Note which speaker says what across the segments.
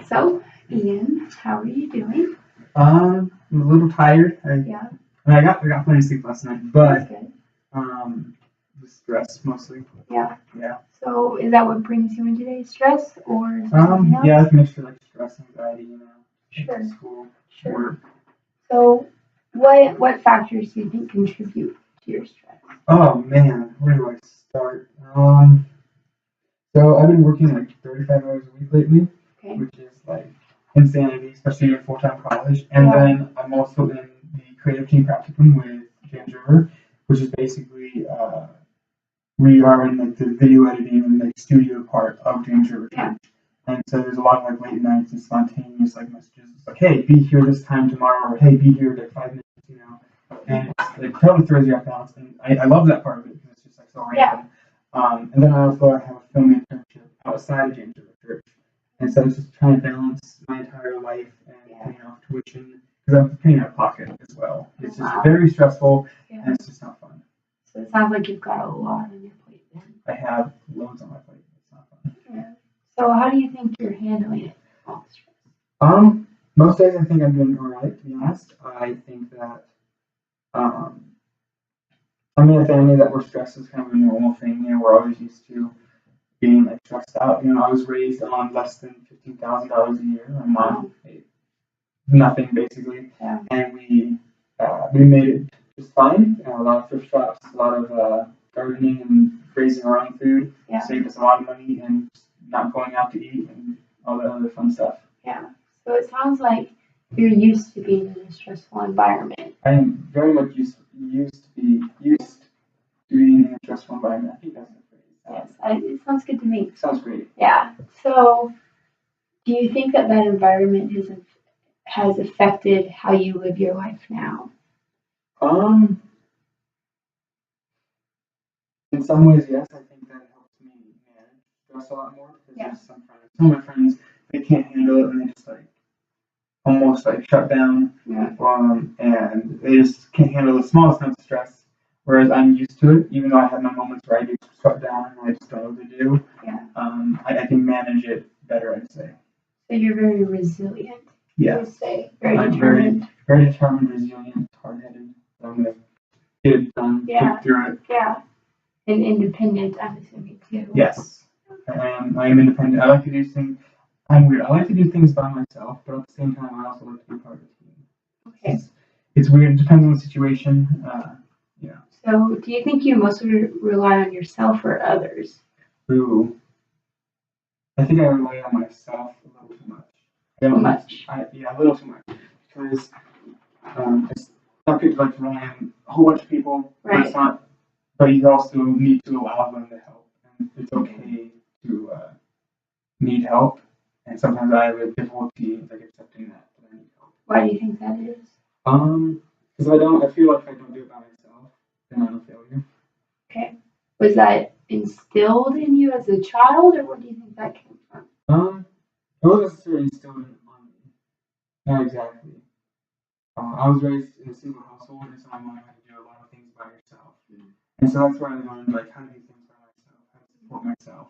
Speaker 1: So, Ian, how are you doing?
Speaker 2: I'm a little tired.
Speaker 1: Yeah,
Speaker 2: I got plenty of sleep last night,
Speaker 1: that's
Speaker 2: but
Speaker 1: good.
Speaker 2: the stress mostly.
Speaker 1: Yeah.
Speaker 2: Yeah.
Speaker 1: So, is that what brings you in today? Stress or is there something else?
Speaker 2: Yeah, it's a mixture like stress, anxiety,
Speaker 1: Sure.
Speaker 2: school,
Speaker 1: Sure.
Speaker 2: work.
Speaker 1: So, what factors do you think contribute to your stress?
Speaker 2: Oh man, where do I start? So I've been working like 35 hours a week lately,
Speaker 1: Okay.
Speaker 2: which is like insanity, especially in full-time college. And
Speaker 1: Yeah.
Speaker 2: then I'm also in the creative team practicum with James River, which is basically we are in like the video editing and like studio part of James River
Speaker 1: Yeah.
Speaker 2: Church. And so there's a lot of like late nights and spontaneous like messages. It's like, hey, be here this time tomorrow, or hey, be here in like 5 minutes, And it's like totally throws you off balance. And I love that part of it because it's just like so random. And then I also have a film internship outside of James River Church. And so it's just trying to balance my entire life and paying off tuition because I'm paying out of pocket as well. It's just very stressful and it's just not fun.
Speaker 1: So it sounds like you've got a lot on your plate then.
Speaker 2: I have loads on my plate. It's not fun.
Speaker 1: Yeah. So how do you think you're handling it? All the stress?
Speaker 2: Most days I think I'm doing all right, to be honest. I think that I'm in a family that where stress is kind of a normal thing. We're always used to being like stressed out. I was raised on less than $15,000 a year. My mom made nothing basically, and we made it just fine. A lot of thrift shops, a lot of gardening and raising our own food. Saved us a lot of money and not going out to eat and all that other fun stuff.
Speaker 1: Yeah. So it sounds like you're used to being in a stressful environment.
Speaker 2: I am very much used to being in a stressful environment. I think that's the phrase.
Speaker 1: Yes, it sounds good to me.
Speaker 2: Sounds great.
Speaker 1: Yeah. So, do you think that environment has affected how you live your life now?
Speaker 2: In some ways, yes. I think that helps me manage stress a lot more because there's some of my friends, they can't handle it and they just like almost like shut down. And they just can't handle the smallest amount of stress. Whereas I'm used to it, even though I have my moments where I do shut down and I just don't know what to do. I can manage it better, I'd say.
Speaker 1: So you're very resilient.
Speaker 2: Yeah.
Speaker 1: I would say very
Speaker 2: I'm
Speaker 1: determined.
Speaker 2: Very determined, resilient, hard-headed. I'm gonna get it done. Get through it.
Speaker 1: Yeah. And independent, I'm assuming too.
Speaker 2: Yes. I am independent. I like to do things. I'm weird. I like to do things by myself, but at the same time, I also like to be part of a team.
Speaker 1: Okay.
Speaker 2: It's weird. It depends on the situation.
Speaker 1: So, do you think you mostly rely on yourself or others?
Speaker 2: Ooh. I think I rely on myself a little too much.
Speaker 1: Too much?
Speaker 2: A little too much. Because some people like to rely on a whole bunch of people, but it's not. But you also need to allow them to help, and it's okay to need help. And sometimes I have a difficulty like accepting that I need help.
Speaker 1: Why do you think that is?
Speaker 2: Because I feel like if I don't do it by myself, then I'm a failure.
Speaker 1: Okay. Was that instilled in you as a child, or where do you think that came from?
Speaker 2: It wasn't necessarily instilled on me. Not exactly. I was raised in a single household, and so my mom had to do a lot of things by herself. And so that's where I learned like how to do things by myself, how to support myself.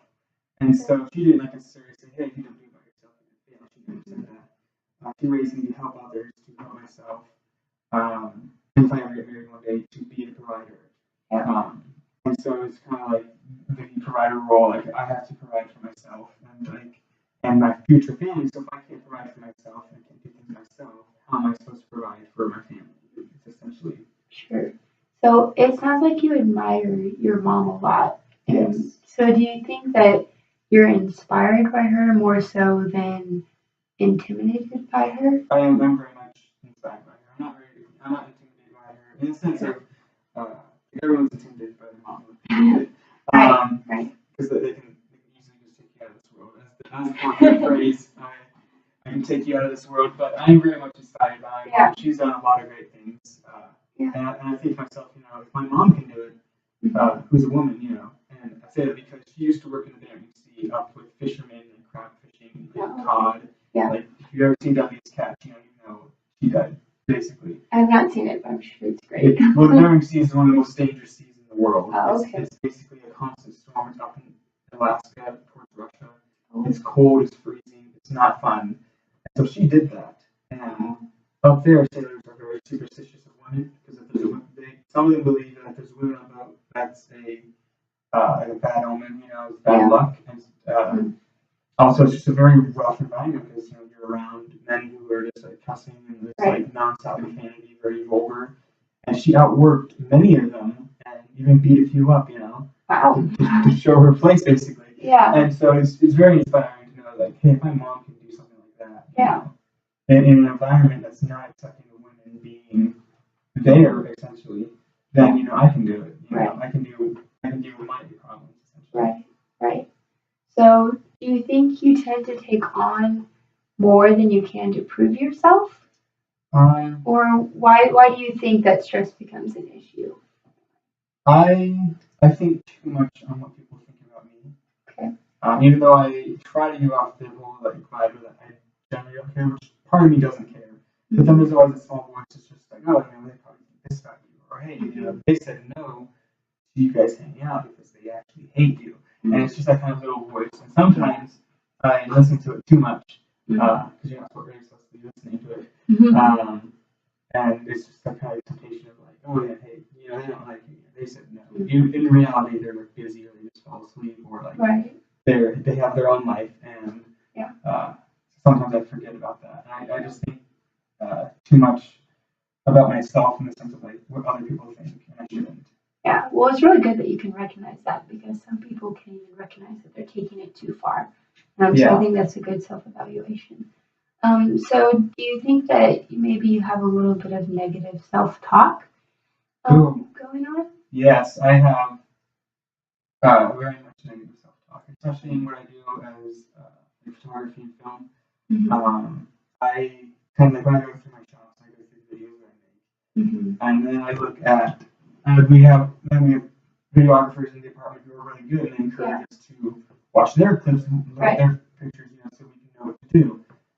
Speaker 2: And so she didn't like necessarily say, hey, if you don't do it by yourself, you're gonna fail. She never said that. She raised me to help others, to help myself. If I ever get married one day, to be a provider. And so it's kind of like the provider role. Like I have to provide for myself and my future family. So if I can't provide for myself and can't do things myself, how am I supposed to provide for my family? It's essentially.
Speaker 1: Sure. So it sounds like you admire your mom a lot.
Speaker 2: Yes.
Speaker 1: So do you think that you're inspired by her more so than intimidated by her?
Speaker 2: I am very much inspired by her. I'm not intimidated by her in the sense of everyone's intimidated by their mom.
Speaker 1: Right.
Speaker 2: Because they can easily just take you out of this world. As the popular phrase, I can take you out of this world. But I'm very much inspired by her. Yeah. She's done a lot of great things. And I think to myself, if my mom can do it, who's a woman, and I say that because she used to work in the Bering Sea up with fishermen and crab fishing and cod.
Speaker 1: Yeah.
Speaker 2: Like if you've ever seen Duffy's Catch, you know she died basically.
Speaker 1: I've not seen it, but I'm sure it's great.
Speaker 2: Well, the Bering Sea is one of the most dangerous seas in the world.
Speaker 1: Oh, okay.
Speaker 2: It's basically a constant storm. It's up in Alaska towards Russia. It's cold. It's freezing. It's not fun. And so she did that. And up there, sailors are very superstitious of women because if there's a woman, some of them believe that if there's a woman on a boat, that's like a bad omen, it's bad luck. And also, it's just a very rough environment because you're around men who are just like cussing and just like nonstop profanity, very vulgar. And she outworked many of them and even beat a few up,
Speaker 1: Wow.
Speaker 2: to show her place basically.
Speaker 1: Yeah.
Speaker 2: And so it's very inspiring to know, like, hey, if my mom can do something like that,
Speaker 1: Yeah.
Speaker 2: In an environment that's not accepting of women being there essentially, then I can do it. I can deal with my problems essentially.
Speaker 1: Right. So, do you think you tend to take on more than you can to prove yourself? Or why do you think that stress becomes an issue?
Speaker 2: I think too much on what people think about me.
Speaker 1: Okay.
Speaker 2: Even though I try to give off the whole like vibe that I generally don't care, which part of me doesn't care. But then there's always a small voice that's just like, oh, they probably think this about you, or hey, they said no to you guys hanging out because they actually hate you. And it's just that kind of little voice. And sometimes I listen to it too much because you're not really supposed to be listening to it. And it's just that kind of temptation of like, oh yeah, hey, they don't like you. They said no. In reality, they're like busy or they just fall asleep or like they have their own life. And sometimes I forget about that. And I just think too much about myself in the sense of like what other people think, and I shouldn't.
Speaker 1: Yeah, well, it's really good that you can recognize that because some people can even recognize that they're taking it too far. So I think that's a good self-evaluation. So do you think that maybe you have a little bit of negative self-talk going on?
Speaker 2: Yes, I have very much negative self-talk, especially in what I do as photography and film. I kind of like when I go through my shots, I go through the videos that I make, and then I look at we have videographers in the department who are really good and they encourage us to watch their clips and look at their pictures, so we can know what to do.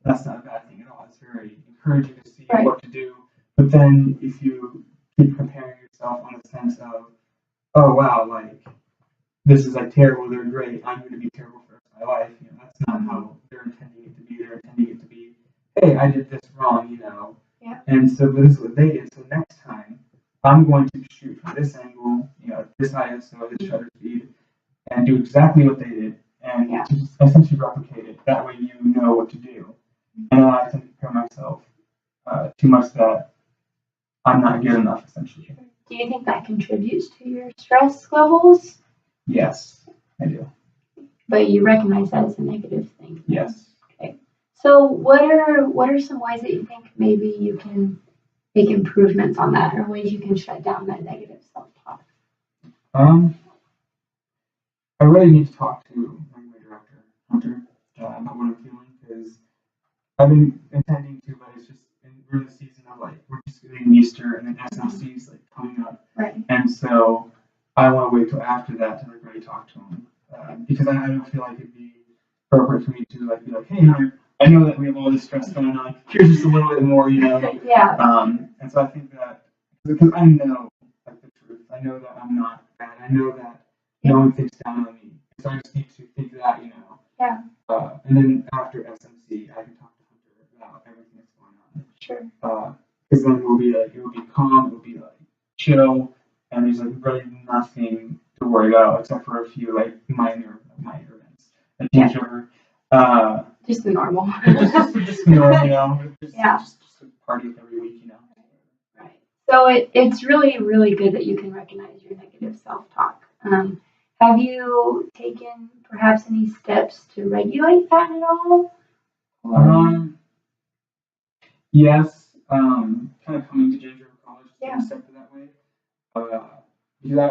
Speaker 2: That's not a bad thing at all. It's very encouraging to see what to do. But then if you keep comparing yourself on the sense of, oh wow, like this is like terrible, they're great, I'm going to be terrible for the rest of my life. That's not how they're intending it to be. They're intending it to be, hey, I did this wrong, And so this is what they did. So next time, I'm going to shoot from this angle, this ISO, this shutter speed, and do exactly what they did, and just essentially replicate it. That way, you know what to do. And I tend to compare myself too much that I'm not good enough, essentially.
Speaker 1: Do you think that contributes to your stress levels?
Speaker 2: Yes, I do.
Speaker 1: But you recognize that as a negative thing?
Speaker 2: Yes.
Speaker 1: Okay. So what are some ways that you think maybe you can make improvements on that, or ways you can shut down that negative self-talk?
Speaker 2: I really need to talk to my director, Hunter, about what I'm feeling, because I've been intending to, but it's just we're in the season of like we're just getting Easter and then SMC is like coming up, and so I want to wait till after that to like really talk to him because I don't feel like it'd be appropriate for me to like be like, hey, Hunter, I know that we have all this stress going on. Here's just a little bit more, And so I think that because I know like the truth, I know that I'm not bad. I know that no one thinks down on me. So I just need to think that, and then after SMC, I can talk to Hunter about everything that's going on.
Speaker 1: Sure.
Speaker 2: Because then it will be calm, it will be like chill, and there's like really nothing to worry about except for a few like minor events. Like changeover.
Speaker 1: Just the normal.
Speaker 2: just normal, Just a party every week,
Speaker 1: Right. So it's really, really good that you can recognize your negative self-talk. Have you taken perhaps any steps to regulate that at all?
Speaker 2: Yes. Kind of coming to Ginger College is a step that way. Because I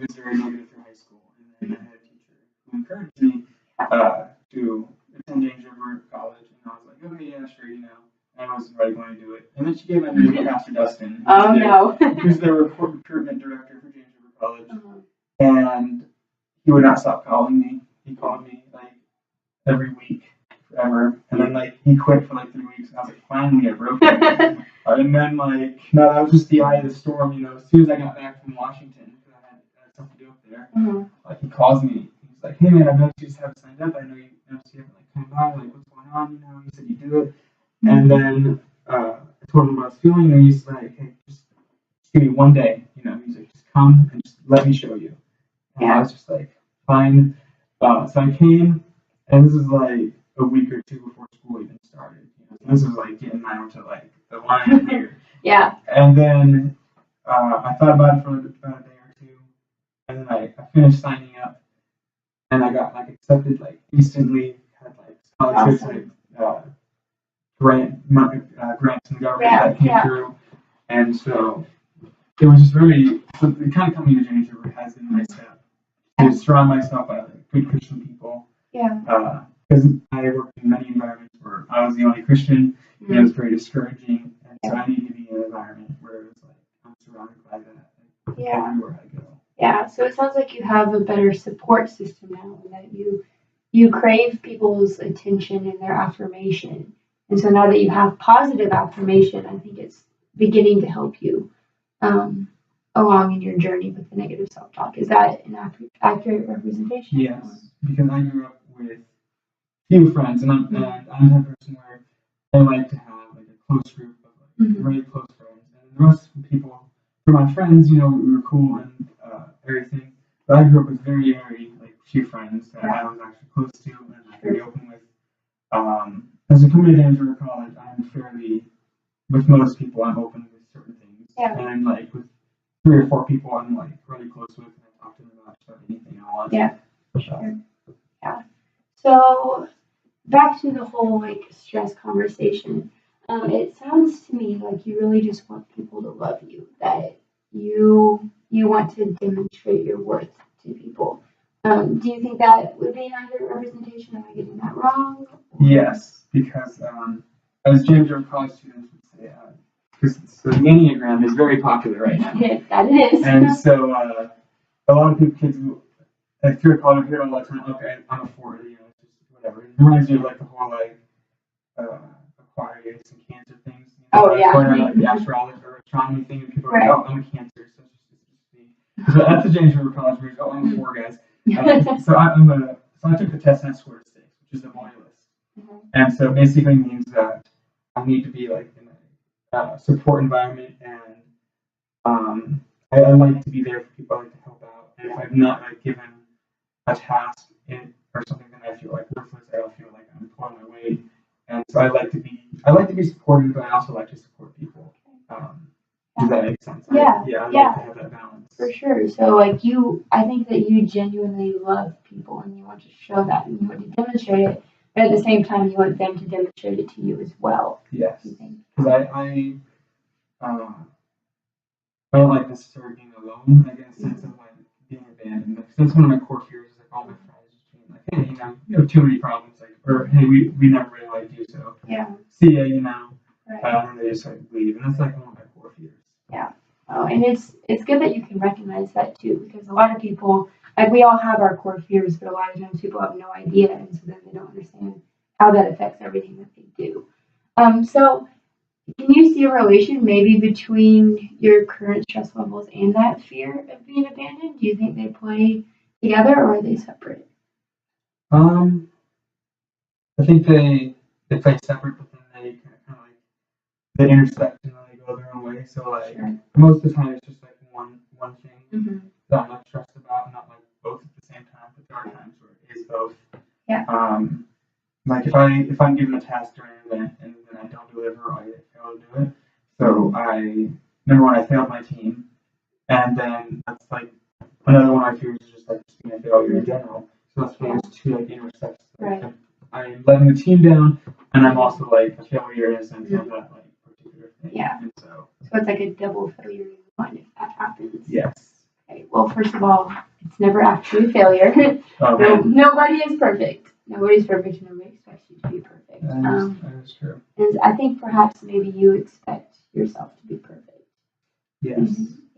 Speaker 2: was very negative through high school, and then I had a teacher who encouraged me to attend James River College, and I was like, okay, yeah, sure, And I wasn't really going to do it. And then she gave my name to Pastor Dustin, who's the recruitment director for James River College, and he would not stop calling me. He called me like every week, forever, and then like he quit for like 3 weeks, and I was like, finally, I broke it. And then like, no, that was just the eye of the storm, As soon as I got back from Washington, because I had stuff to do up there, like he calls me. He's like, hey man, I've noticed you just haven't signed up. I know you haven't like come by. Like, what's going on, you said you do it. And then I told him what I was feeling, and he's like, hey, just give me one day, he's like, just come and just let me show you. And I was just like, fine. So I came, and this is like a week or two before school even started. This was like getting down to like the line here.
Speaker 1: Yeah.
Speaker 2: And then I thought about it for about a day or two, and then I finished signing up, and I got like accepted like instantly. Had like scholarships, grants from the government that came through, and so it was just really the kind of coming to James River has been my step to surround myself by like good Christian people.
Speaker 1: Yeah.
Speaker 2: Because I worked in many environments where I was the only Christian, and it was very discouraging, and so I need to be in an environment where it's like I'm surrounded by that everywhere I go.
Speaker 1: Yeah, so it sounds like you have a better support system now, and that you crave people's attention and their affirmation. And so now that you have positive affirmation, I think it's beginning to help you along in your journey with the negative self-talk. Is that an accurate representation?
Speaker 2: Yes, because I grew up with few friends, and I'm the type of person where I like to have like a close group of like really close friends, and the rest of the people, for my friends, we were cool and everything. But I grew up with very, very like few friends that I was actually close to and I could be open with. As a coming to James River College, I'm fairly, with most people, I'm open with certain things, and like with 3 or 4 people, I'm like really close with, and I talk to them about anything I want.
Speaker 1: Yeah, for sure. Yeah. So back to the whole like stress conversation. It sounds to me like you really just want people to love you, that you want to demonstrate your worth to people. Do you think that would be an accurate representation? Am I getting that wrong?
Speaker 2: Yes, because as James River College students would say, because the Enneagram is very popular right now.
Speaker 1: That is.
Speaker 2: And so a lot of people, kids, like through college, hear all the time, okay, I'm a 4, it's just whatever. It reminds me of like the whole like Aquarius and Cancer things. Like the astrology or astronomy thing, and people are like, oh, I'm a Cancer, so it's just me. So that's the James River College where oh, I'm a 4, guys. So I took the test and I scored a 6, which is a loyalist. And so it basically means that I need to be like in a support environment, and I like to be there for people. I like to help out, and if I'm not like given a task or something that I feel like worthless, I don't feel like I'm pulling my weight. And so I like to be supportive, but I also like to support people. Does that make sense? I like to have that balance.
Speaker 1: For sure. So like I think that you genuinely love people, and you want to show that, and you want to demonstrate it, but at the same time you want them to demonstrate it to you as well.
Speaker 2: Yes. Because I don't like necessarily being alone. I get a sense of like being abandoned. Like, that's one of my core fears. Is like all my friends just being like, hey, you have too many problems. Like, or hey, we never really liked you, so see ya, and they just like leave, and that's like one of my core fears.
Speaker 1: Yeah. Oh, and it's good that you can recognize that too, because a lot of people, like we all have our core fears, but a lot of times people have no idea, and so then they don't understand how that affects everything that they do. So can you see a relation maybe between your current stress levels and that fear of being abandoned? Do you think they play together, or are they separate?
Speaker 2: I think they play separate, but then they kind of like they intersect and then they go their own way. So like most of the time it's just like one thing that I'm like stressed about, not like both at the same time. But there are times where it is both.
Speaker 1: Yeah.
Speaker 2: Like if I'm given a task during an event and then I don't deliver, I fail to do it. So number one, I failed my team, and then that's like another one of my fears is just like just being a failure in general. So that's why there's 2 like intersects. Like, I'm letting the team down, and I'm also like a failure in a sense of that like particular thing.
Speaker 1: Yeah.
Speaker 2: And so
Speaker 1: it's like a double failure in one if that happens.
Speaker 2: Yes.
Speaker 1: Okay. Well, first of all, it's never actually a failure. Nobody is perfect. Nobody's perfect. Nobody expects you to be perfect.
Speaker 2: That is true.
Speaker 1: And I think perhaps maybe you expect yourself to be perfect.
Speaker 2: Yes.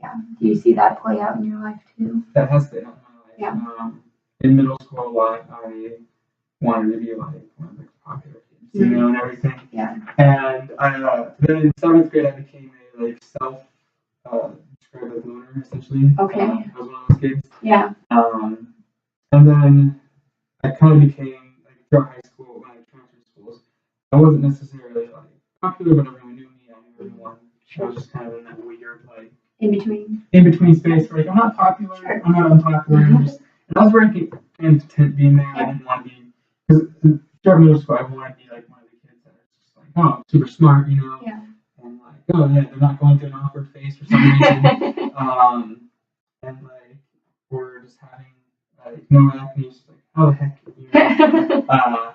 Speaker 1: Yeah. Do you see that play out in your life too?
Speaker 2: That has been in my life.
Speaker 1: Yeah.
Speaker 2: In middle school, a lot I wanted to be like one of the popular kids, and everything.
Speaker 1: Yeah.
Speaker 2: And then in 7th grade, I became a like self-described as loner, essentially.
Speaker 1: Okay.
Speaker 2: I was one of those kids.
Speaker 1: Yeah.
Speaker 2: And then I kind of became like throughout high school when I transferred schools, I wasn't necessarily like popular, but everyone knew me. I knew everyone. I was just kind of in that weird like
Speaker 1: In between.
Speaker 2: in between space where like I'm not popular,
Speaker 1: Sure.
Speaker 2: I'm not unpopular. And I was very content being there. I didn't want to be because throughout middle school I wanted to be like one of the kids that are just like super smart, you know.
Speaker 1: Yeah.
Speaker 2: And like yeah, they're not going through an awkward phase for some reason. And like we're just having like no acne, just like how the heck, you know.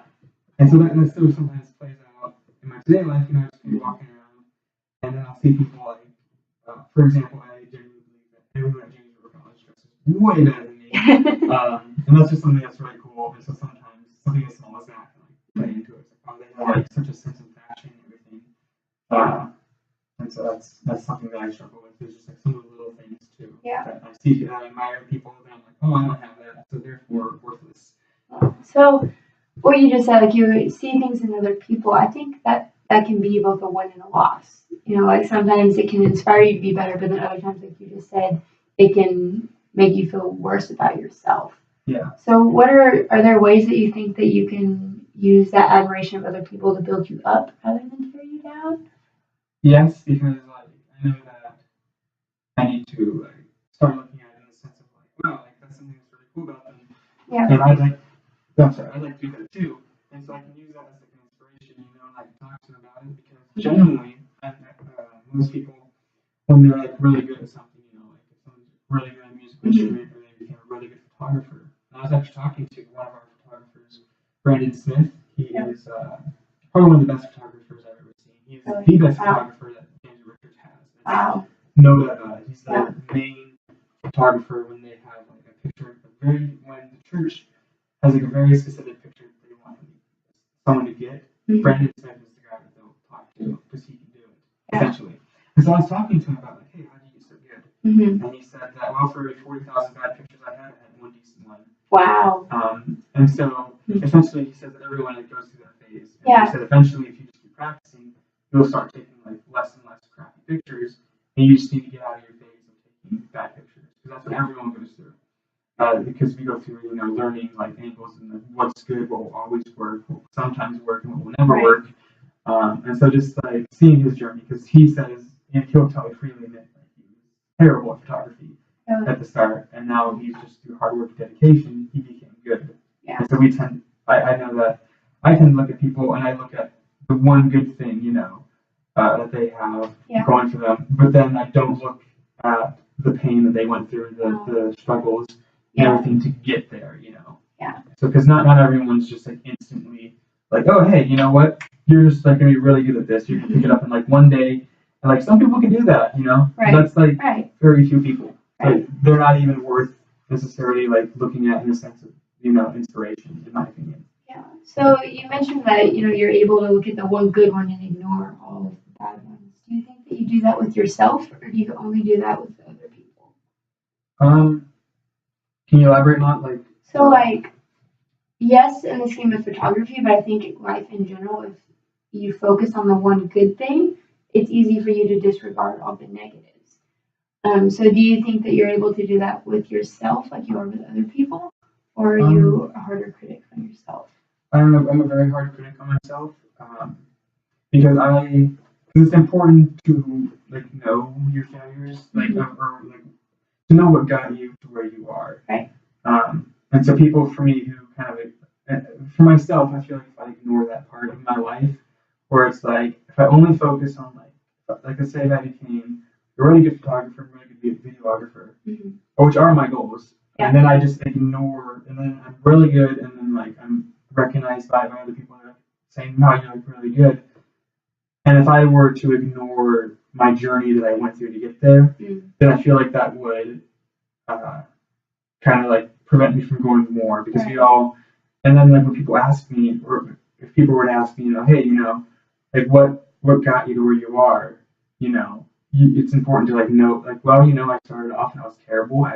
Speaker 2: And so that still sometimes plays out in my today life, you know, just be walking around, and then I'll see people like, for example, I genuinely believe that everyone at James River College dresses way better than me, and that's just something that's really cool. And so sometimes something as small as that can like play into it. It's like, oh, they have like such a sense of fashion and everything. And so that's something that I struggle with. There's just like some of the little things too.
Speaker 1: Yeah.
Speaker 2: That I see that I admire people, and I'm like, oh, I don't have that, so therefore worthless.
Speaker 1: So what you just said, like you see things in other people, I think that can be both a win and a loss. You know, like sometimes it can inspire you to be better, but then other times, like you just said, it can make you feel worse about yourself.
Speaker 2: Yeah.
Speaker 1: So what are there ways that you think that you can use that admiration of other people to build you up rather than tear you down?
Speaker 2: Yes, because like I know that I need to like start looking at it in the sense of like, wow, like that's something that's really cool about them.
Speaker 1: Yeah.
Speaker 2: And I'd like to do that too. And so I can use that as like an inspiration, you know, like talk to them about it because genuinely, most people, when they're like really good at something, you know, like if someone's really good at a musical instrument or they became a really good photographer. And I was actually talking to one of our photographers, Brandon Smith. He is probably one of the best photographers I've ever seen. He's the best photographer that James Richards has.
Speaker 1: Wow.
Speaker 2: No doubt about it. He's the main photographer when they have like a picture, when the church has like a very specific picture that they want someone to get. Brandon Smith is the guy that they'll talk to because he can do it, essentially. And so I was talking to him about like, hey, how do you get so good? And he said that, well, for every 40,000 bad pictures I had one decent one.
Speaker 1: Wow.
Speaker 2: And so essentially he said that everyone like goes through that phase. And he said eventually if you just keep practicing, you'll start taking like less and less crappy pictures, and you just need to get out of your phase of taking bad pictures because that's what everyone goes through. Because we go through, you know, learning like angles and what's good, what will always work, what will sometimes work, and what will never work. And so just like seeing his journey, because he says, and he'll tell you freely that like, he was terrible at photography at the start, and now he's just through hard work and dedication, he became good. And so I know that I tend to look at people and I look at the one good thing, you know, that they have going for them, but then I don't look at the pain that they went through, the struggles, and everything to get there, you know. So because not everyone's just like instantly like, oh hey, you know what? You're just like gonna be really good at this. You can pick it up in like one day, and like some people can do that, you know. That's like very few people. Like they're not even worth necessarily like looking at in the sense of, you know, inspiration, in my opinion.
Speaker 1: Yeah. So you mentioned that, you know, you're able to look at the one good one and ignore all of the bad ones. Do you think that you do that with yourself, or do you only do that with other people?
Speaker 2: Can you elaborate on like?
Speaker 1: So like, yes, in the scheme of photography, but I think in life in general, if you focus on the one good thing, it's easy for you to disregard all the negatives. So do you think that you're able to do that with yourself like you are with other people? Or are you a harder critic on yourself?
Speaker 2: I'm a very hard critic on myself because it's important to like know your failures, like or like to know what got you to where you are.
Speaker 1: Right.
Speaker 2: And so people for me who kind of for myself, I feel like if I ignore that part of my life, where it's like if I only focus on like let's say if I became a really good photographer, a really good videographer, which are my goals. And then I just ignore, and then I'm really good, and then like I'm recognized by other people that are saying, "No, you're like really good." And if I were to ignore my journey that I went through to get there, then I feel like that would kind of like prevent me from going more because we all. And then like when people ask me, or if people were to ask me, you know, hey, you know, like what got you to where you are, you know, it's important to like know, like, well, you know, I started off and I was terrible.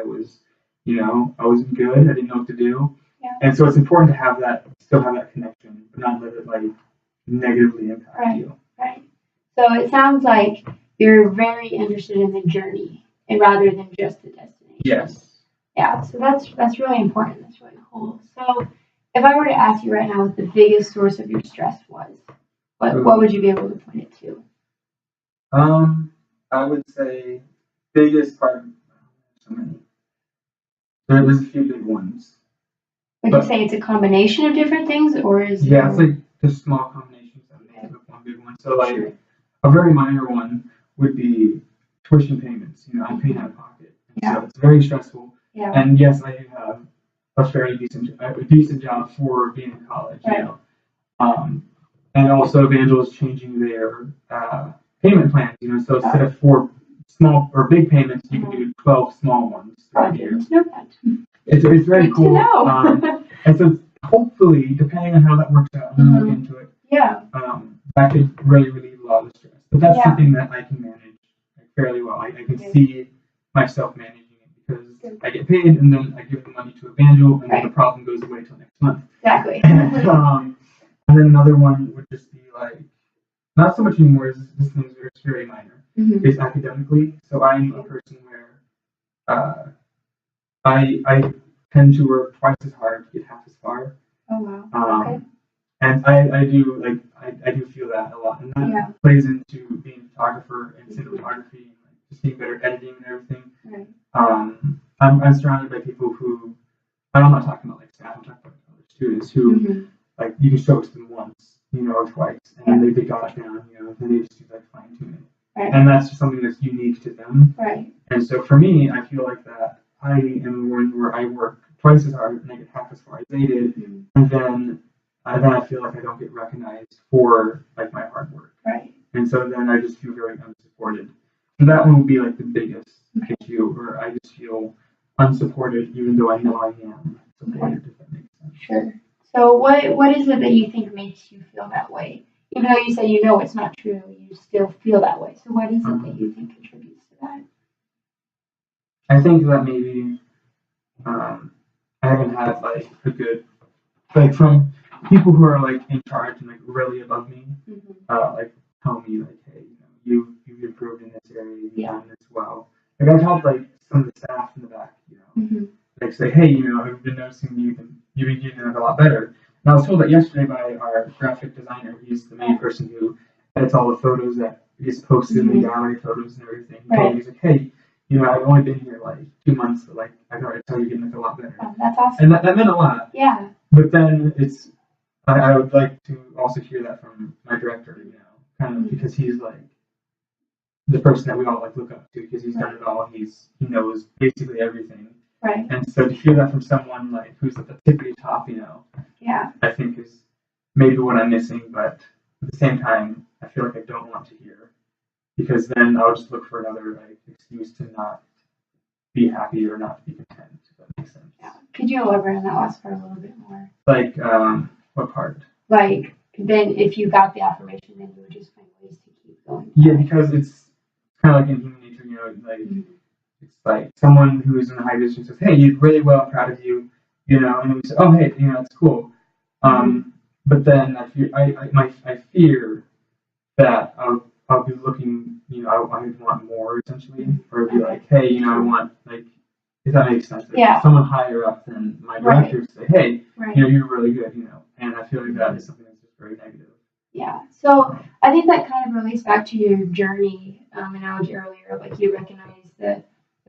Speaker 2: You know, I wasn't good. I didn't know what to do. And so it's important to have that, still have that connection, but not let it like negatively impact you.
Speaker 1: Right. So it sounds like you're very interested in the journey and rather than just the destination.
Speaker 2: Yes.
Speaker 1: Yeah. So that's really important. That's really cool. So if I were to ask you right now what the biggest source of your stress was, What would you be able to point it to?
Speaker 2: I would say biggest part. So many. There's a few big ones.
Speaker 1: Would you say it's a combination of different things, or is
Speaker 2: it's like just small combinations that make up one big one. So like a very minor one would be tuition payments. I'm paying out of pocket, so it's very stressful.
Speaker 1: Yeah.
Speaker 2: And yes, I do have a fairly decent job for being in college.
Speaker 1: Right.
Speaker 2: And also Evangel is changing their payment plans. So instead of 4 small or big payments, you can do 12 small ones.
Speaker 1: I didn't know that.
Speaker 2: It's very
Speaker 1: Good
Speaker 2: cool.
Speaker 1: To know.
Speaker 2: And so hopefully, depending on how that works out, I'm gonna look into it.
Speaker 1: Yeah.
Speaker 2: That could really relieve a lot of the stress. But that's something that I can manage fairly well. I can see myself managing it because I get paid and then I give the money to Evangel and then the problem goes away till next month.
Speaker 1: Exactly.
Speaker 2: And then another one would just be like, not so much anymore, is this things that are very minor. Is academically. So I'm a person where I tend to work twice as hard to get half as far.
Speaker 1: Oh wow. Okay.
Speaker 2: And I do feel that a lot, and that plays into being a photographer and cinematography, and just being better at editing and everything.
Speaker 1: Right.
Speaker 2: I'm surrounded by people who, I'm not talking about like staff, I'm talking about other students who like you can show it to them once, or twice, and then they got it down, then they just do like fine tuning.
Speaker 1: Right.
Speaker 2: And that's just something that's unique to them.
Speaker 1: Right.
Speaker 2: And so for me, I feel like that I am one where I work twice as hard and I get half as far as they did, and then I feel like I don't get recognized for like my hard work.
Speaker 1: Right.
Speaker 2: And so then I just feel very unsupported. So that one would be like the biggest issue, where I just feel unsupported, even though I know I am supported. If that makes sense.
Speaker 1: Sure. So what is it that you think makes you feel that way? Even though you say it's not true, you still feel that way. So what is it that you think contributes to that?
Speaker 2: I think that maybe I haven't had like a good, like from people who are like in charge and like really above me, like tell me like, hey, you've improved in this area, you've done this well. Like I've had like some of the staff in the back, like say, hey, I've been noticing you've been doing it a lot better. And I was told that yesterday by our graphic designer. He's the main person who edits all the photos that gets posted in the gallery photos and everything. He told me, he's like, hey, I've only been here like 2 months, but like I can already tell you're getting like a lot better.
Speaker 1: Oh, that's awesome.
Speaker 2: And that meant a lot.
Speaker 1: Yeah.
Speaker 2: But then I would like to also hear that from my director, kind of because he's like the person that we all like look up to because he's done it all. He knows basically everything.
Speaker 1: Right.
Speaker 2: And so to hear that from someone like who's at the tippity top, I think is maybe what I'm missing. But at the same time, I feel like I don't want to hear, because then I'll just look for another like excuse to not be happy or not be content. If that makes sense.
Speaker 1: Yeah. Could you elaborate on that last part a little bit more?
Speaker 2: Like what part?
Speaker 1: Like then, if you got the affirmation, then you would just find ways to keep going.
Speaker 2: Yeah, because it's kind of like in human nature, like. It's like someone who is in a high position says, hey, you did really well, I'm proud of you, and we say, oh, hey, that's cool. But then I fear that I'll be looking, I would want more essentially, or be like, hey, I want, like, if that makes sense. Like someone higher up than my director say, hey, you're really good, and I feel like that is something that's just very negative.
Speaker 1: Yeah. So I think that kind of relates back to your journey analogy earlier. Like you recognize the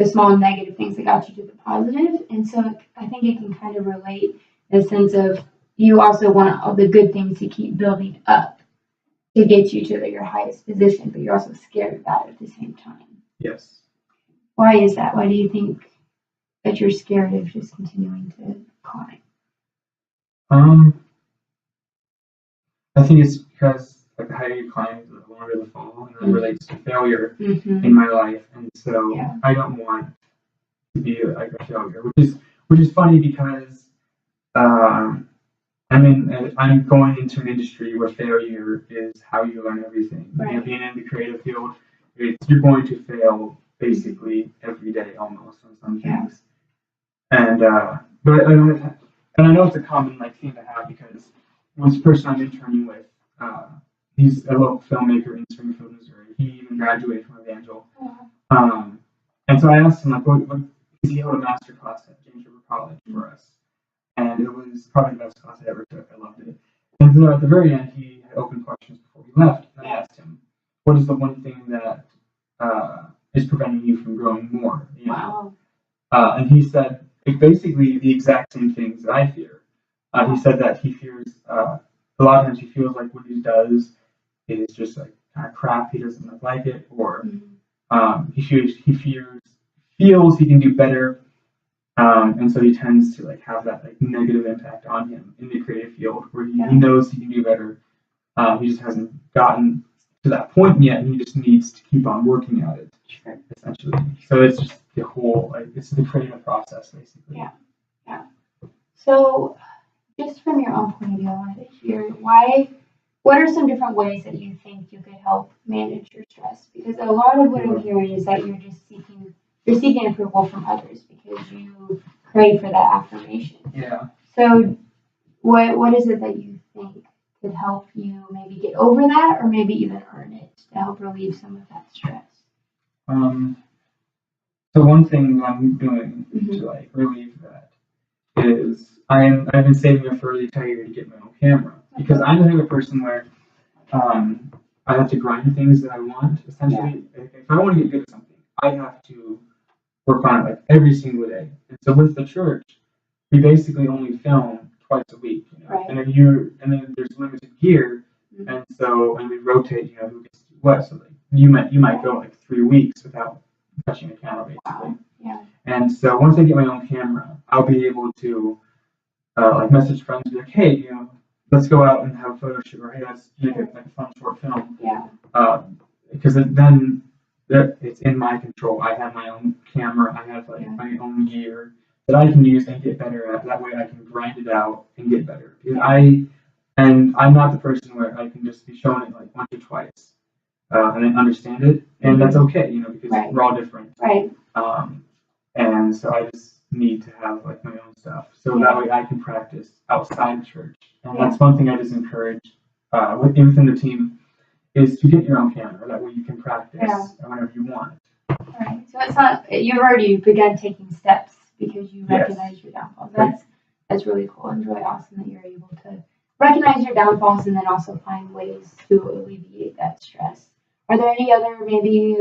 Speaker 1: small negative things that got you to the positive. And so I think it can kind of relate in the sense of you also want all the good things to keep building up to get you to your highest position, but you're also scared of that at the same time.
Speaker 2: Yes.
Speaker 1: Why is that? Why do you think that you're scared of just continuing to climb?
Speaker 2: I think it's because like the higher you climb, the longer the fall, and that relates to failure in my life, and so I don't want to be like a failure, which is funny because I'm going into an industry where failure is how you learn everything.
Speaker 1: Right.
Speaker 2: Being in the creative field, you're going to fail basically every day almost on some things, and but I know it's a common like thing to have because this person I'm interning with, he's a local filmmaker in Springfield, Missouri. He even graduated from Evangel. And so I asked him, like, what he held a master class at James River College for us. And it was probably the best class I ever took. I loved it. And so at the very end, he had open questions before we left. And I asked him, what is the one thing that is preventing you from growing more? You know?
Speaker 1: Wow.
Speaker 2: And he said basically the exact same things that I fear. He said that he fears, a lot of times he feels like what he does is just like kind of crap. He doesn't like it, or he feels he can do better, and so he tends to like have that like negative impact on him in the creative field where he knows he can do better. He just hasn't gotten to that point yet, and he just needs to keep on working at it. Essentially, so it's just the whole like it's the creative process basically.
Speaker 1: Yeah. So, just from your own point of view, I wanted to hear what are some different ways that you think you could help manage your stress? Because a lot of what I'm hearing is that you're seeking approval from others because you crave for that affirmation.
Speaker 2: Yeah.
Speaker 1: So, what is it that you think could help you maybe get over that, or maybe even earn it to help relieve some of that stress?
Speaker 2: So one thing that I'm doing to like relieve that is I've been saving up for a retire to get my own camera because I'm the type of person where I have to grind things that I want. Essentially, if I want to get good at something, I have to work on it like every single day. And so with the church, we basically only film twice a week, you know? And then there's limited gear, and we rotate, you know, who gets to do what. So like you might go like 3 weeks without touching a camera basically.
Speaker 1: Wow. Yeah.
Speaker 2: And so once I get my own camera, I'll be able to like message friends and be like, hey, you know, let's go out and have a photo shoot, or hey, let's make it like a fun short film.
Speaker 1: Yeah.
Speaker 2: Because then it's in my control. I have my own camera. I have like my own gear that I can use and get better at. That way I can grind it out and get better. Because I'm not the person where I can just be showing it like once or twice and then understand it, and that's okay, you know, because we're all different.
Speaker 1: Right.
Speaker 2: And so I just need to have like my own stuff, so that way I can practice outside of church. And that's one thing I just encourage within the team is to get your own camera. That way you can practice whenever you want.
Speaker 1: Right. So it's not you've already begun taking steps because you recognize your downfalls. That's really cool and really awesome that you're able to recognize your downfalls and then also find ways to alleviate that stress. Are there any other maybe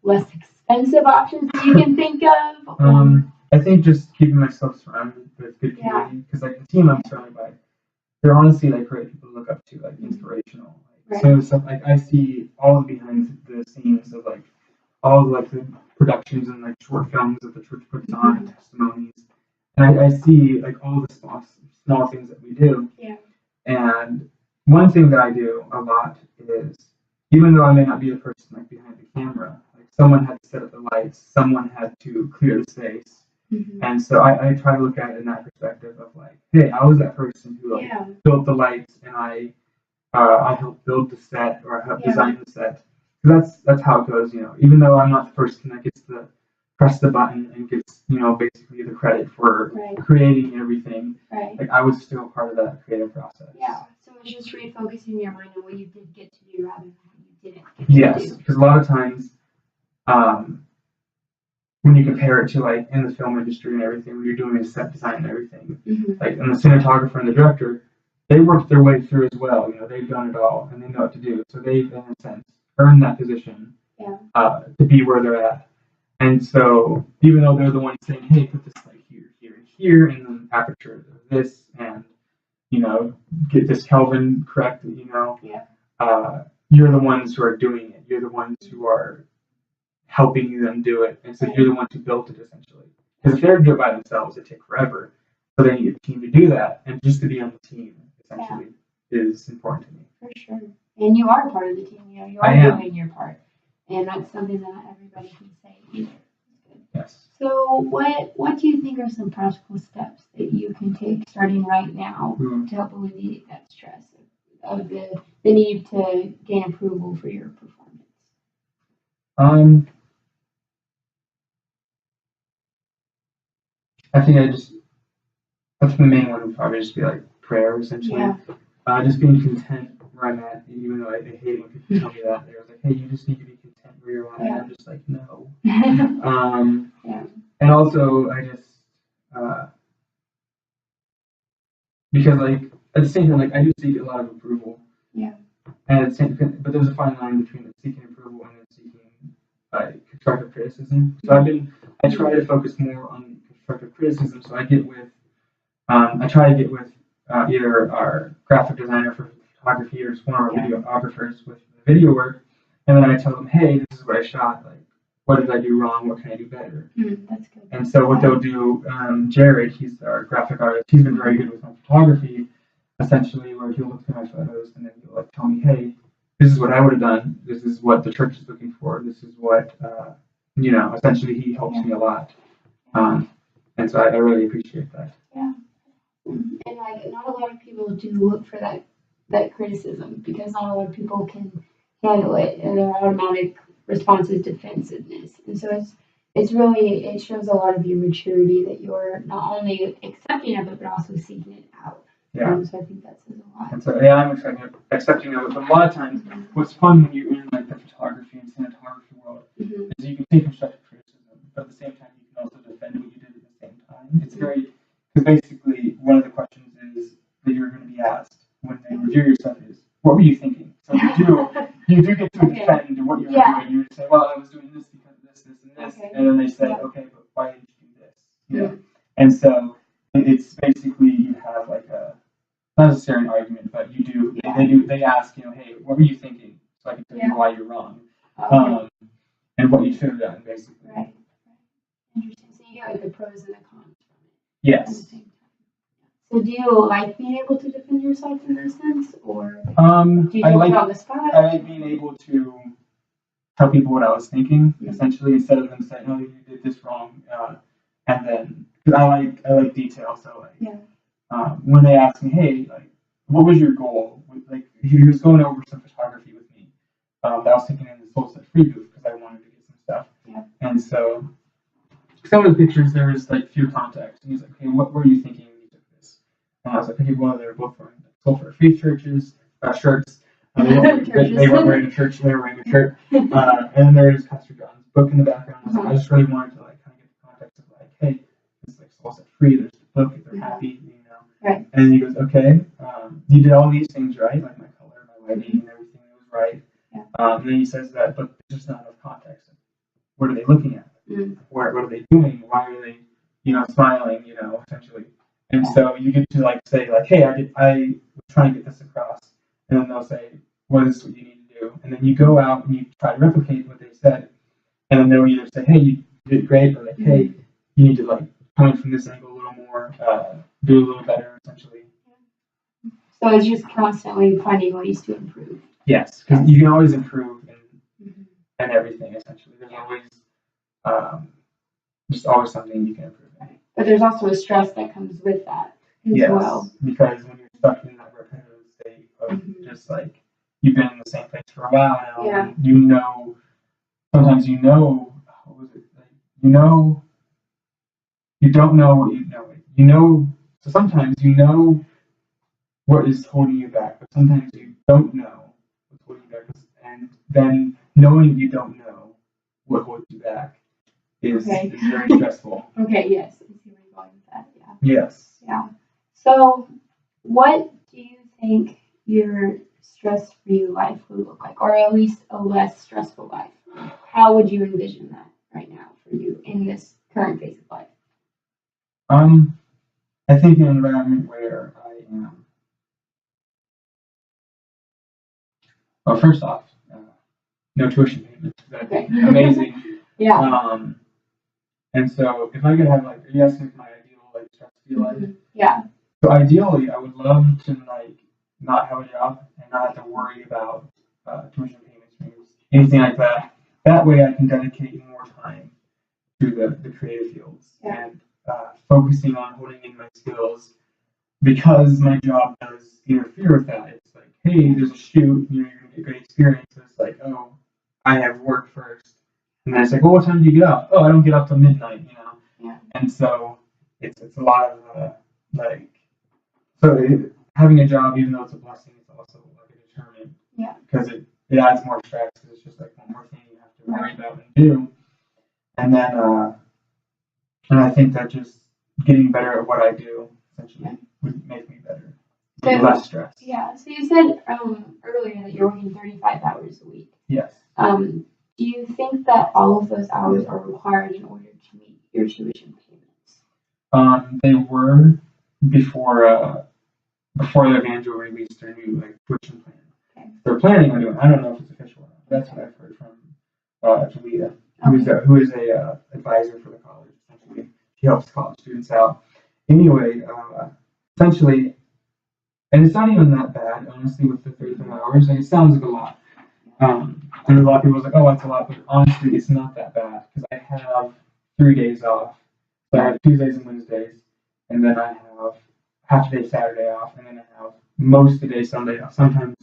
Speaker 1: less expensive options that you can think of?
Speaker 2: I think just keeping myself surrounded with good community, because like the team I'm surrounded by, they're honestly like great people to look up to, like inspirational. So stuff like I see all the behind the scenes of like all of like the productions and like short films that the church puts on, and testimonies, and I see like all the small things that we do. Yeah. And one thing that I do a lot is, even though I may not be the person like behind the camera, like someone had to set up the lights, someone had to clear the space. And so I try to look at it in that perspective of like, hey, I was that person who like built the lights, and I helped build the set, or I helped design the set. So that's how it goes, you know. Even though I'm not the person that gets to press the button and gets, you know, basically the credit for creating everything, like I was still part of that creative process.
Speaker 1: Yeah. So it's just refocusing your mind on what you did get to do rather than what you didn't get to do.
Speaker 2: Yes, because a lot of times, when you compare it to like in the film industry and everything, when you're doing the set design and everything, like and the cinematographer and the director, they worked their way through as well. You know, they've done it all and they know what to do. So they've, in a sense, earned that position to be where they're at. And so even though they're the ones saying, hey, put this light here, here, and here, and then aperture of this, and you know, get this Kelvin correct, you know, you're the ones who are doing it. You're the ones who are helping them do it, and so you're the one who built it essentially. Because if they're doing it by themselves, it takes forever. So they need a team to do that, and just to be on the team essentially is important to me.
Speaker 1: For sure, and you are part of the team. You know, you are doing your part, and that's something that not everybody can say either.
Speaker 2: Yes.
Speaker 1: So, what do you think are some practical steps that you can take starting right now to help alleviate that stress of the need to gain approval for your performance?
Speaker 2: I think that's the main one would probably just be like prayer, essentially. Just being content where I'm at, even though I hate it when people tell me that. They're like, hey, you just need to be content where you're at. And I'm just like, no. And also, I just, because like, at the same time, like, I do seek a lot of approval. And but there's a fine line between seeking approval and then seeking constructive criticism. So I try to focus more on constructive criticism. So I try to get with either our graphic designer for photography or just one of our videographers with the video work, and then I tell them, hey, this is what I shot. Like, what did I do wrong? What can I do better?
Speaker 1: That's good.
Speaker 2: And so what they'll do, Jared, he's our graphic artist. He's been very good with my photography, essentially, where he'll look through my photos and then he'll like tell me, hey, this is what I would have done. This is what the church is looking for. This is what, essentially he helps me a lot. And so I really appreciate that.
Speaker 1: Yeah. And like, not a lot of people do look for that criticism because not a lot of people can handle it, and their automatic response is defensiveness. And so it shows a lot of your maturity that you're not only accepting of it, but also seeking it out.
Speaker 2: Yeah.
Speaker 1: So I think that says a lot.
Speaker 2: And so, yeah, I'm accepting of it. But a lot of times, what's fun when you're in like the photography and cinematography world is you can take constructive criticism, but at the same time, you can also defend what you did at the same time. It's very, because basically, one of the questions is that you're going to be asked when they review your stuff is, what were you thinking? So you do get to defend what you're doing. You say, well, I was doing this because of this, and this, and then they say, okay, but why did you do this? You know? And so it's basically you have like not necessarily an argument, but you do. They ask, hey, what were you thinking? So I can tell you why you're wrong, and what you should have done, basically.
Speaker 1: Right. Interesting. So you got the pros and the cons from it.
Speaker 2: Yes.
Speaker 1: At the same time. So do you like being able to defend yourself in this sense, or do you do it on the spot?
Speaker 2: I like being able to tell people what I was thinking, essentially, instead of them saying, "Oh, you did this wrong," and then because I like detail, so when they ask me, "Hey, like, what was your goal?" Like he was going over some photography with me that I was taking in the Soulset Free booth because I wanted to get some stuff, and so some of the pictures there was like few context, and he's like, "Okay, what were you thinking?" And I was like, okay, well, they were both wearing Soulset Free shirts. They weren't wearing a church, they were wearing a shirt. And then there's Pastor John's book in the background. I just really wanted to like kind of get the context of like, hey, it's like Soulset Free, there's the book, they're happy,
Speaker 1: Right.
Speaker 2: And he goes, okay, you did all these things right, like my color, my lighting, and everything was right. And then he says that, but there's just not enough context. What are they looking at? What are they doing? Why are they, smiling, essentially. And so you get to like say like, hey, I was trying to get this across, and then they'll say, well, this is what you need to do, and then you go out and you try to replicate what they said, and then they'll either say, hey, you did great, or like, hey, you need to like come in from this angle a little more, do a little better, essentially.
Speaker 1: So it's just constantly finding ways to improve.
Speaker 2: Yes, because you can always improve in everything. Essentially, there's always just always something you can improve in.
Speaker 1: But there's also a stress that comes with that as well.
Speaker 2: Because when you're stuck in that repetitive state of just like you've been in the same place for a while now, and sometimes what was it? Like, you don't know what you know. So sometimes you know what is holding you back, but sometimes you don't know what's holding you back, and then knowing you don't know what holds you back is very stressful.
Speaker 1: Okay, yes. I see where you're going with that,
Speaker 2: Yes.
Speaker 1: Yeah. So what do you think your stress-free life would look like, or at least a less stressful life? How would you envision that right now for you in this current phase of life?
Speaker 2: I think an environment where I am. Well, first off, no tuition payments. That'd be amazing. And so if I could have like, are you asking my ideal like stress-free life?
Speaker 1: Yeah.
Speaker 2: So ideally, I would love to like not have a job and not have to worry about tuition payments, anything like that. That way, I can dedicate more time to the creative fields and focusing on honing in my skills. Because my job does interfere with that. It's like, hey, there's a shoot, you're gonna get great experience. So it's like, oh, I have work first. And then it's like, well, what time do you get off? Oh, I don't get off till midnight, And so it's a lot of having a job, even though it's a blessing, it's also like a deterrent. Because it adds more stress because it's just like one more thing you have to worry about and do. And then and I think that just getting better at what I do essentially would make me better. less stress.
Speaker 1: Yeah. So you said earlier that you're working 35 hours a week.
Speaker 2: Yes.
Speaker 1: Do you think that all of those hours are required in order to meet your tuition payments?
Speaker 2: They were before the Evangel released their new tuition plan.
Speaker 1: Okay.
Speaker 2: They're planning on doing. I don't know if it's official or not. But that's what I've heard from Jalea, who is a advisor for the college. Essentially, she helps college students out. Anyway, essentially, and it's not even that bad, honestly, with the 35 hours. It sounds like a lot. And a lot of people are like, oh, that's a lot, but honestly, it's not that bad because I have 3 days off. So I have Tuesdays and Wednesdays, and then I have half a day Saturday off, and then I have most of the day Sunday off. Sometimes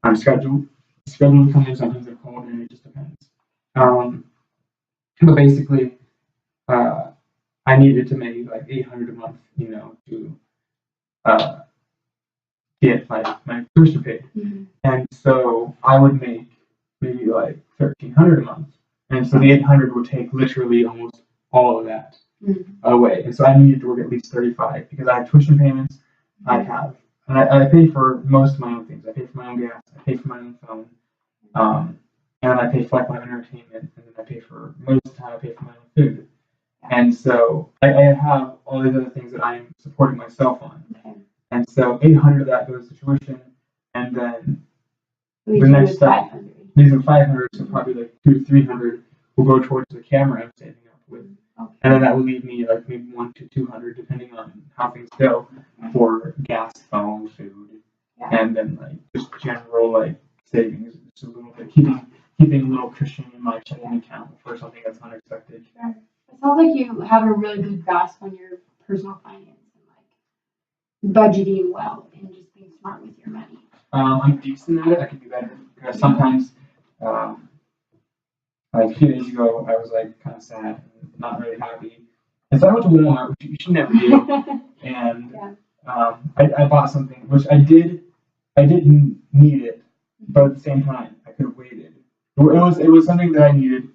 Speaker 2: I'm scheduled to come in, sometimes I'm called in, it just depends. But basically, I needed to make $800 a month, to get my tuition paid.
Speaker 1: Mm-hmm.
Speaker 2: And so I would make maybe $1,300 a month. And so the 800 would take literally almost all of that away. And so I needed to work at least 35 because I have tuition payments. And I pay for most of my own things. I pay for my own gas. I pay for my own phone. And I pay for my entertainment. And then I pay for, most of the time, I pay for my own food. And so I have all these other things that I am supporting myself on.
Speaker 1: Okay.
Speaker 2: And so 800 of that goes to tuition. And then
Speaker 1: the
Speaker 2: next
Speaker 1: step,
Speaker 2: these are 500, so probably 200 to 300 will go towards the camera I'm saving up with.
Speaker 1: Okay.
Speaker 2: And then that will leave me maybe 100 to 200, depending on how things go, for gas, phone, food, and then just general savings, just a little bit, keeping a little cushion in my checking account for something that's unexpected.
Speaker 1: Sure. It sounds like you have a really good grasp on your personal finance and budgeting well and just being smart with your money.
Speaker 2: I'm decent at it. I could be better because sometimes, a few days ago, I was kind of sad and not really happy. And so I went to Walmart, which you should never do. And I bought something, which I didn't need it, but at the same time, I could have waited. It was something that I needed,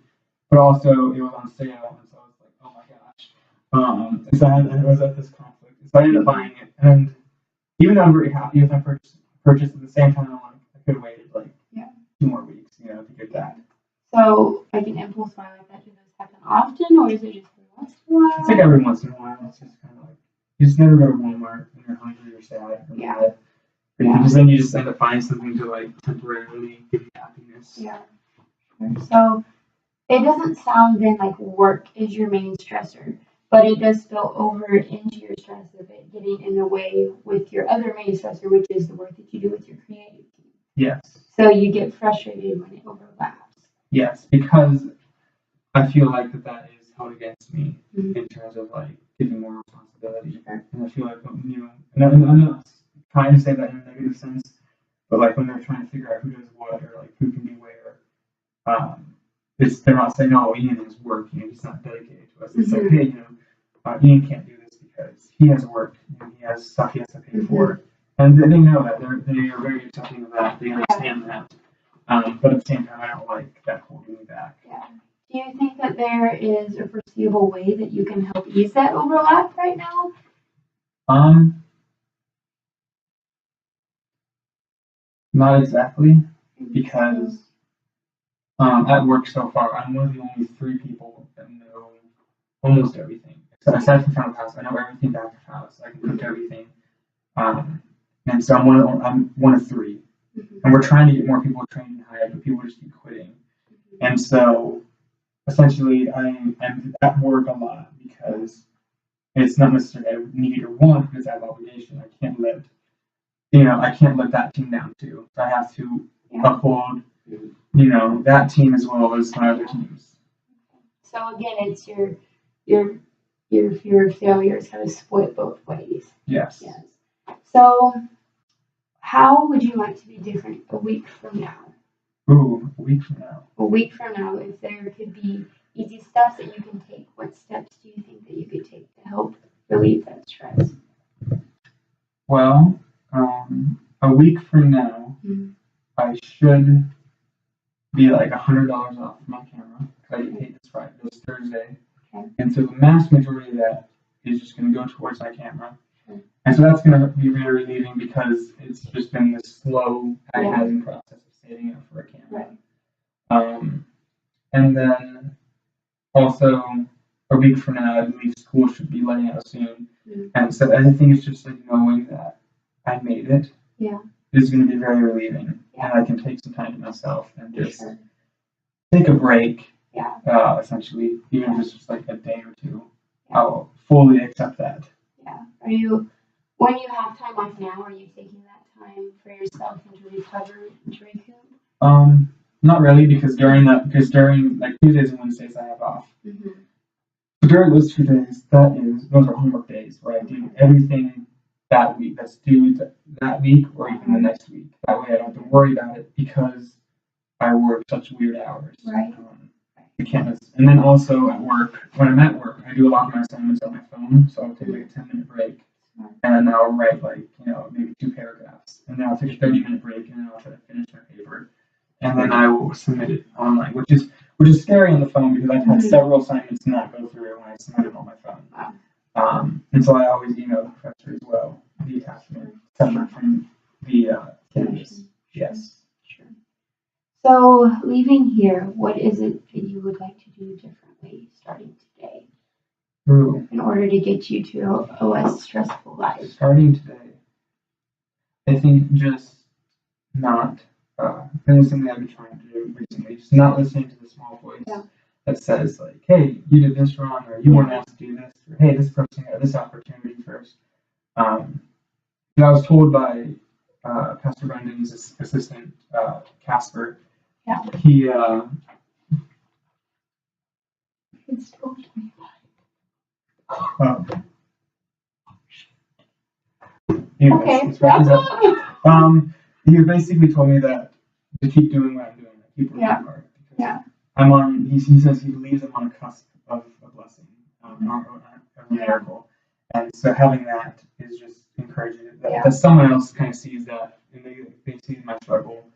Speaker 2: but also it was on sale, and so I was like, oh my gosh. So I was at this conflict. So I ended up buying it, and even though I'm very happy with my purchase, at the same time, I'm like, I could have waited 2 more weeks, to get that.
Speaker 1: So, an impulse buy like that, do those happen often, or is it just once in a while?
Speaker 2: It's every once in a while. It's just kind of you just never go to Walmart when you're hungry or sad or mad. Because then you just end up buying something to temporarily give you happiness.
Speaker 1: Yeah. So it doesn't sound then like work is your main stressor, but it does spill over into your stress of it getting in the way with your other main stressor, which is the work that you do with your creative team.
Speaker 2: Yes.
Speaker 1: So you get frustrated when it overlaps.
Speaker 2: Yes, because I feel that is held against me in terms of giving more responsibility.
Speaker 1: Sure.
Speaker 2: And I feel and I'm not trying to say that in a negative sense, but when they're trying to figure out who does what or who can be where, they're not saying, oh, Ian is work, he's not dedicated to us. It's hey, Ian can't do this because he has work and he has stuff he has to pay for. And they know that. They are very accepting of that. They understand that. But at the same time, I don't like that holding me back.
Speaker 1: Yeah. Do you think that there is a foreseeable way that you can help ease that overlap right now?
Speaker 2: Not exactly, because at work so far, I'm one of the only 3 people that know almost everything. So aside from front of house, I know everything back of house. I can cook everything. And so I'm one of 3. And we're trying to get more people trained and hired, but people just keep quitting. And so essentially I'm at work a lot because it's not necessarily I need or want, because I have obligation. I can't let that team down too. So I have to uphold that team as well as my other teams.
Speaker 1: So again, it's your fear of failure is kind of split both ways.
Speaker 2: Yes.
Speaker 1: So how would you like to be different a week from now?
Speaker 2: Ooh, a week from now.
Speaker 1: A week from now, if there could be easy steps that you can take, what steps do you think that you could take to help relieve that stress?
Speaker 2: Well, a week from now, I should be $100 off my camera because I get paid this Thursday. Okay. And so the mass majority of that is just going to go towards my camera.
Speaker 1: Sure.
Speaker 2: And so that's going to be very relieving because it's just been this slow, agonizing process of saving up for a camera.
Speaker 1: Right.
Speaker 2: And then also a week from now, I believe school should be letting out soon.
Speaker 1: Mm.
Speaker 2: And so I think it's just like knowing that I made it.
Speaker 1: Yeah.
Speaker 2: Is going to be very relieving,
Speaker 1: Yeah.
Speaker 2: and I can take some time to myself and just
Speaker 1: Sure.
Speaker 2: take a break.
Speaker 1: Yeah.
Speaker 2: Essentially, even if it's just like a day or two,
Speaker 1: Yeah.
Speaker 2: I'll fully accept that.
Speaker 1: Yeah. Are you, when you have time off now, are you taking that time for yourself and to recover and to recoup?
Speaker 2: Not really, because during like Tuesdays and Wednesdays I have off.
Speaker 1: Mm-hmm.
Speaker 2: So during those 2 days, those are homework days where I do everything that week that's due that week or even the next week. That way I don't have to worry about it because I work such weird hours.
Speaker 1: Right.
Speaker 2: You can't miss. And then also at work, when I'm at work, I do a lot of my assignments on my phone, so I'll take like a 10-minute break, and then I'll write maybe 2 paragraphs, and then I'll take a 30-minute break, and then I'll try to finish my paper, and then I will submit it online, which is scary on the phone because I've had several assignments not go through when I submit it on my phone.
Speaker 1: Wow.
Speaker 2: And so I always email the professor as well, the attachment, separate from the canvas. Yes.
Speaker 1: Sure. So leaving here, what is it that you would like to do differently starting today?
Speaker 2: Ooh.
Speaker 1: In order to get you to a less stressful life?
Speaker 2: Starting today, I think just not, and it's something I've been trying to do recently, just not listening to the small voice that says like, hey, you did this wrong, or you weren't asked to do this, or hey, this person got this opportunity first. And I was told by Pastor Brendan's assistant, Casper, he
Speaker 1: It's told me.
Speaker 2: He basically told me that to keep doing what I'm doing, keep working hard. Because I'm on. He says he believes I'm on a cusp of a blessing, of a miracle, and so having that is just encouraging. That someone else kind of sees that, and they see my struggle,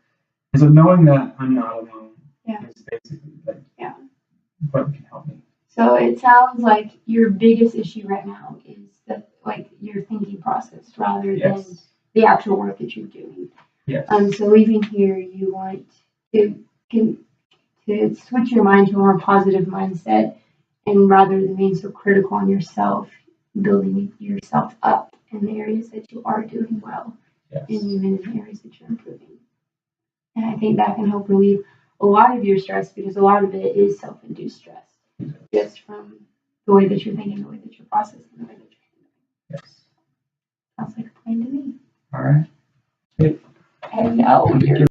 Speaker 2: and so knowing that I'm not alone is basically like what can help me.
Speaker 1: So it sounds like your biggest issue right now is that your thinking process rather than the actual work that you're doing.
Speaker 2: Yes.
Speaker 1: So leaving here, you want to switch your mind to a more positive mindset, and rather than being so critical on yourself, building yourself up in the areas that you are doing well, and even in the areas that you're improving. And I think that can help relieve a lot of your stress, because a lot of it is self-induced stress, just from the way that you're thinking, the way that you're processing, the way that you're thinking. Sounds like a plan to me.
Speaker 2: All right.
Speaker 1: And no, you're